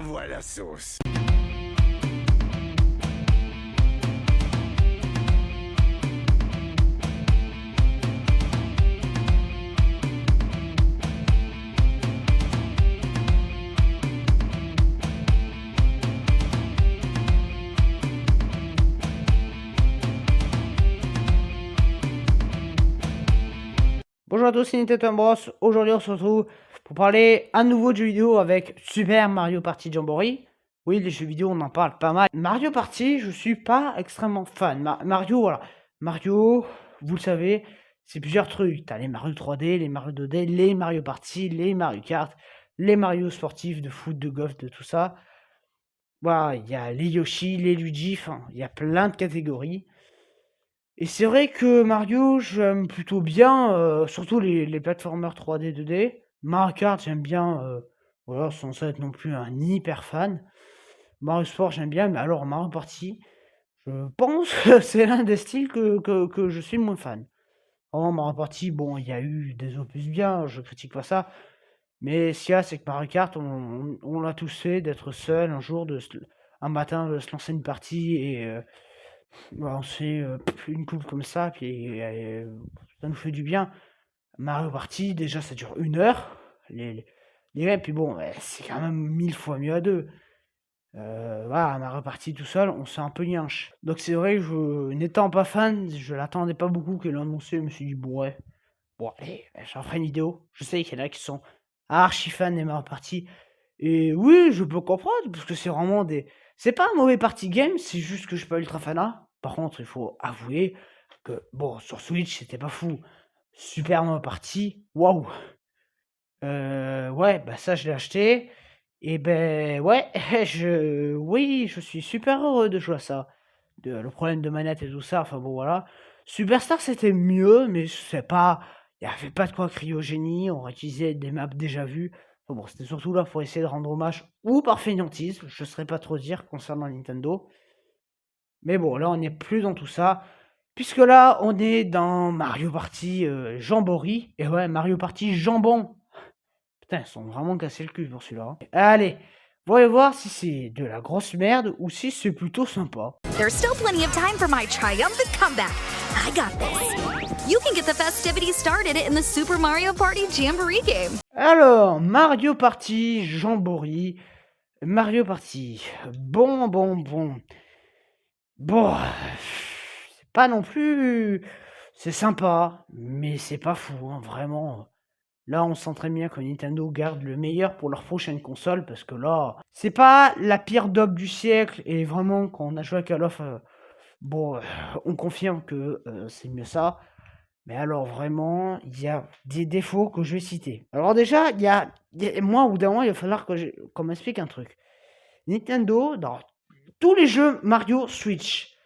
Envoie la sauce. Bonjour à tous, c'est Nintendo Bros. Aujourd'hui, on se retrouve pour parler à nouveau de jeux vidéo avec Super Mario Party Jamboree. Oui, les jeux vidéo, on en parle pas mal. Mario Party, je suis pas extrêmement fan. Mario, voilà. Mario, vous le savez, c'est plusieurs trucs. T'as les Mario 3D, les Mario 2D, les Mario Party, les Mario Kart, les Mario sportifs de foot, de golf, de tout ça. Voilà, il y a les Yoshi, les Luigi, enfin, il y a plein de catégories. Et c'est vrai que Mario, j'aime plutôt bien, surtout les plateformers 3D, 2D. Mario Kart, j'aime bien, voilà, sans être non plus un hyper fan. Mario Sport, j'aime bien, mais alors Mario Party, je pense que c'est l'un des styles que je suis le moins fan. Vraiment, Mario Party, bon, il y a eu des opus bien, je critique pas ça. Mais ce qu'il y a, c'est que Mario Kart, on l'a tous fait, d'être seul un jour, un matin, de se lancer une partie et lancer une coupe comme ça, puis ça nous fait du bien. Mario Party, déjà, ça dure 1 heure. Les games, puis bon, ouais, c'est quand même 1000 fois mieux à deux. Voilà, Mario Party tout seul, on s'est un peu yinche. Donc c'est vrai que n'étant pas fan, je l'attendais pas beaucoup qu'elle l'annonçait. Je me suis dit, bon, ouais, bon, allez, j'en ferai une vidéo. Je sais qu'il y en a qui sont archi fans des Mario Party. Et oui, je peux comprendre, parce que c'est vraiment des. C'est pas un mauvais party game, c'est juste que je suis pas ultra fanat. Par contre, il faut avouer que, bon, sur Switch, c'était pas fou. Super Mario Party, waouh! Ouais, bah ça, je l'ai acheté. Et ben, ouais, oui, je suis super heureux de jouer à ça. Le problème de manette et tout ça, enfin bon, voilà. Superstar, c'était mieux, mais c'est pas. Il n'y avait pas de quoi crier au génie, on réutilisait des maps déjà vues. Enfin bon, c'était surtout là pour essayer de rendre hommage, ou par fainéantise, je ne saurais pas trop dire concernant Nintendo. Mais bon, là, on n'est plus dans tout ça. Puisque là, on est dans Mario Party Jamboree. Et ouais, Mario Party Jambon. Putain, ils sont vraiment cassés le cul pour celui-là, hein. Allez, voyons voir si c'est de la grosse merde ou si c'est plutôt sympa. There's still plenty of time for my triumphant comeback. I got this. You can get the festivities started in the Super Mario Party Jamboree game. Alors, Mario Party Jamboree. Mario Party. Bon. Bon, c'est pas non plus. C'est sympa, mais c'est pas fou, hein, vraiment. Là, on sent très bien que Nintendo garde le meilleur pour leur prochaine console, parce que là, c'est pas la pire dope du siècle, et vraiment, quand on a joué à Call of, bon, on confirme que c'est mieux ça. Mais alors, vraiment, il y a des défauts que je vais citer. Alors déjà, moi, au bout d'un moment, il va falloir qu'on m'explique un truc. Nintendo, dans tous les jeux Mario Switch,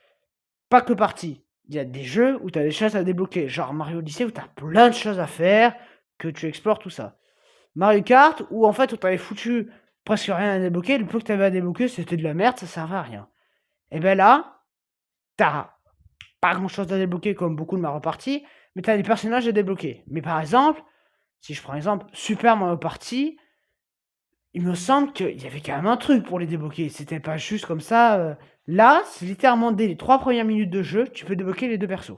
pas que partie, il y a des jeux où tu as des choses à débloquer. Genre Mario Odyssey, où tu as plein de choses à faire, que tu explores tout ça. Mario Kart, où en fait, où tu avais foutu presque rien à débloquer. Le peu que tu avais à débloquer, c'était de la merde, ça servait à rien. Et ben là, t'as pas grand chose à débloquer comme beaucoup de Mario Party, mais t'as des personnages à débloquer. Mais par exemple, si je prends exemple Super Mario Party, il me semble qu'il y avait quand même un truc pour les débloquer. C'était pas juste comme ça. Là, c'est littéralement dès les 3 premières minutes de jeu, tu peux débloquer les deux persos.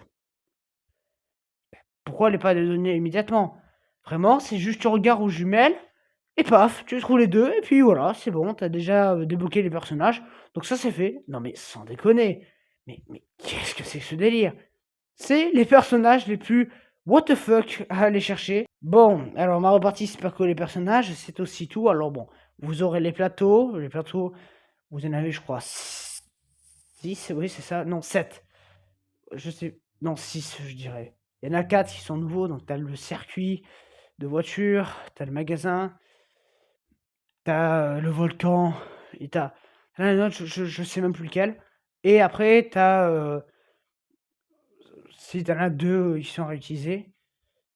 Pourquoi les pas les donner immédiatement? Vraiment, c'est juste tu regardes aux jumelles, et paf, tu trouves les deux, et puis voilà, c'est bon, t'as déjà débloqué les personnages. Donc ça, c'est fait. Non mais sans déconner. Mais qu'est-ce que c'est que ce délire? C'est les personnages les plus what the fuck à aller chercher. Bon, alors Mario Party, c'est pas que les personnages, c'est aussi tout. Alors bon, vous aurez les plateaux. Les plateaux, vous en avez, je crois, 6, oui, c'est ça. Non, 7. Je sais, non, 6, je dirais. Il y en a 4 qui sont nouveaux, donc t'as le circuit de voiture, t'as le magasin, t'as le volcan, et t'as un autre, je sais même plus lequel. Et après, si t'en as 2, ils sont réutilisés.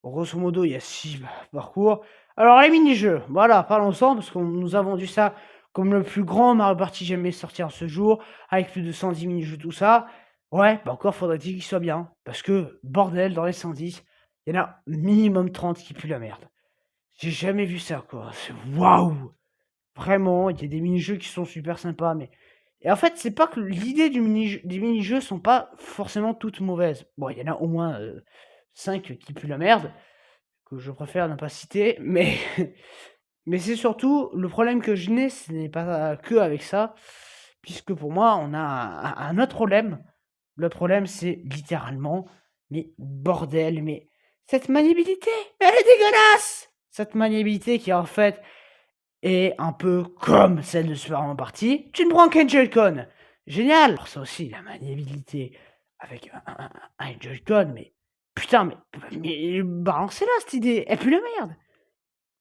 Grosso modo, il y a 6 parcours. Alors, les mini-jeux, voilà, parlons-en, parce qu'on nous a vendu ça comme le plus grand Mario Party jamais sorti en ce jour, avec plus de 110 mini-jeux, tout ça. Ouais, bah encore faudrait-il qu'il soit bien, parce que, bordel, dans les 110, il y en a minimum 30 qui puent la merde. J'ai jamais vu ça, quoi. Waouh! Vraiment, il y a des mini-jeux qui sont super sympas, mais et en fait, c'est pas que l'idée des mini-jeux sont pas forcément toutes mauvaises. Bon, il y en a au moins, 5 qui puent la merde, que je préfère ne pas citer, mais mais c'est surtout le problème que je n'ai, ce n'est pas que avec ça, puisque pour moi, on a un autre problème. Le problème, c'est littéralement, mais bordel, mais cette maniabilité, elle est dégueulasse! Cette maniabilité qui, en fait, est un peu comme celle de Super Mario Party. Tu ne prends qu'un Joy-Con. Génial! Alors ça aussi, la maniabilité avec un Joy-Con, mais putain, mais balancez-la cette idée, elle pue la merde!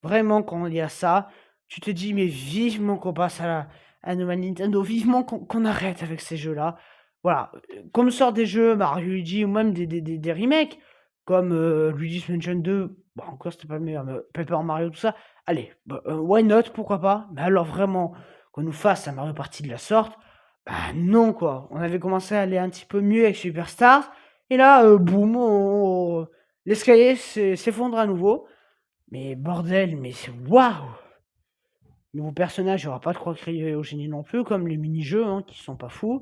Vraiment, quand il y a ça, tu te dis, mais vivement qu'on passe à la nouvelle Nintendo, vivement qu'on arrête avec ces jeux-là. Voilà, qu'on me sorte des jeux Mario Luigi ou même des remakes, comme Luigi's Mansion 2, bon, encore c'était pas le meilleur, mais Paper Mario, tout ça. Allez, bah, why not, pourquoi pas? Mais alors vraiment, qu'on nous fasse un Mario Party de la sorte, bah non quoi. On avait commencé à aller un petit peu mieux avec Superstars, et là, boum, l'escalier s'effondre à nouveau. Mais bordel, mais c'est waouh! Nouveau personnage, il y aura pas de croix cryogénie non plus, comme les mini-jeux, hein, qui sont pas fous.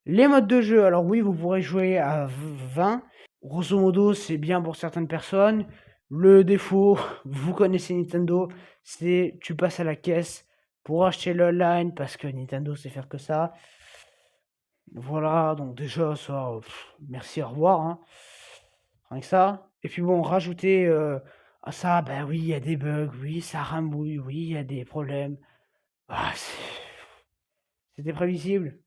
Les modes de jeu, alors oui, vous pourrez jouer à 20. Grosso modo, c'est bien pour certaines personnes. Le défaut, vous connaissez Nintendo, c'est tu passes à la caisse pour acheter l'online parce que Nintendo sait faire que ça. Voilà, donc déjà, ça, merci, au revoir, hein. Rien que ça. Et puis bon, rajouter à ça, ben oui, il y a des bugs, oui, ça rambouille, oui, il y a des problèmes. Ah, c'était prévisible.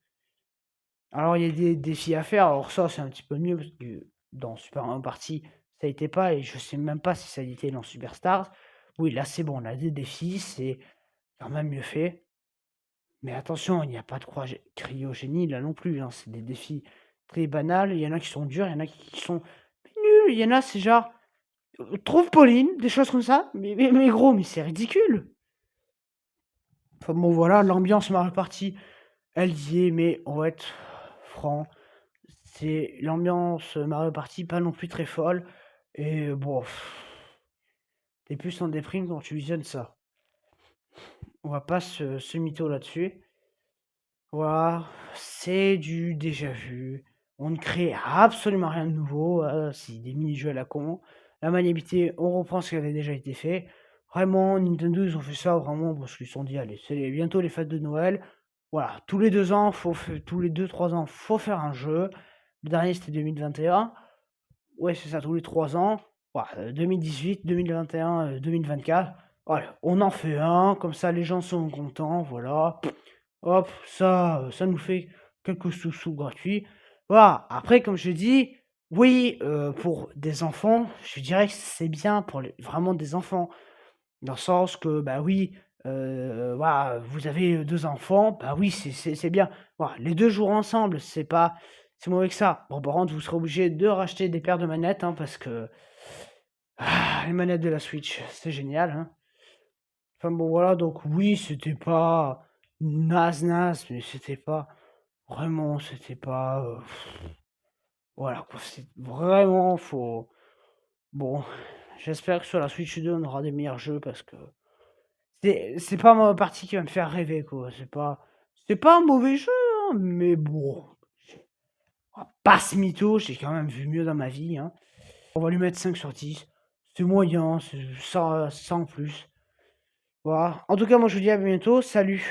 Alors, il y a des défis à faire. Alors ça, c'est un petit peu mieux parce que dans Super Mario Party, ça n'était pas, et je sais même pas si ça a été dans Superstars. Oui, là, c'est bon, on a des défis, c'est quand même mieux fait. Mais attention, il n'y a pas de croix cryogénie là non plus, hein. C'est des défis très banals. Il y en a qui sont durs, il y en a qui sont nuls. Il y en a, c'est genre, trouve Pauline, des choses comme ça. Mais gros, mais c'est ridicule. Enfin bon, voilà, l'ambiance Mario Party, elle y est, mais on va être franc, c'est l'ambiance Mario Party pas non plus très folle. Et bon, t'es plus en déprime quand tu visionnes ça. On va pas se mytho là-dessus. Voilà, c'est du déjà vu. On ne crée absolument rien de nouveau. C'est des mini-jeux à la con. La maniabilité, on reprend ce qui avait déjà été fait. Vraiment, Nintendo, ils ont fait ça vraiment parce qu'ils se sont dit, allez, c'est bientôt les fêtes de Noël. Voilà, tous les 2 ans, tous les 2-3 ans, faut faire un jeu. Le dernier, c'était 2021. Ouais, c'est ça, tous les 3 ans. Voilà, 2018, 2021, 2024. Voilà, on en fait un, comme ça les gens sont contents, voilà. Hop, ça nous fait quelques sous-sous gratuits. Voilà, après, comme je dis, oui, pour des enfants, je dirais que c'est bien pour vraiment des enfants. Dans le sens que, bah oui, voilà, vous avez 2 enfants, bah oui, c'est bien. Voilà, les 2 jouer ensemble, c'est pas c'est mauvais que ça. Bon, par contre, vous serez obligé de racheter des paires de manettes, hein, parce que les manettes de la Switch, c'est génial, hein. Enfin bon, voilà, donc oui, c'était pas naze, mais c'était pas vraiment, c'était pas, voilà quoi, c'est vraiment bon, j'espère que sur la Switch 2, on aura des meilleurs jeux parce que c'est pas ma partie qui va me faire rêver, quoi. C'est pas un mauvais jeu, hein, mais bon, on va pas se mytho, j'ai quand même vu mieux dans ma vie, hein. On va lui mettre 5 sur 10. C'est moyen, c'est sans plus. Voilà. En tout cas, moi je vous dis à bientôt. Salut.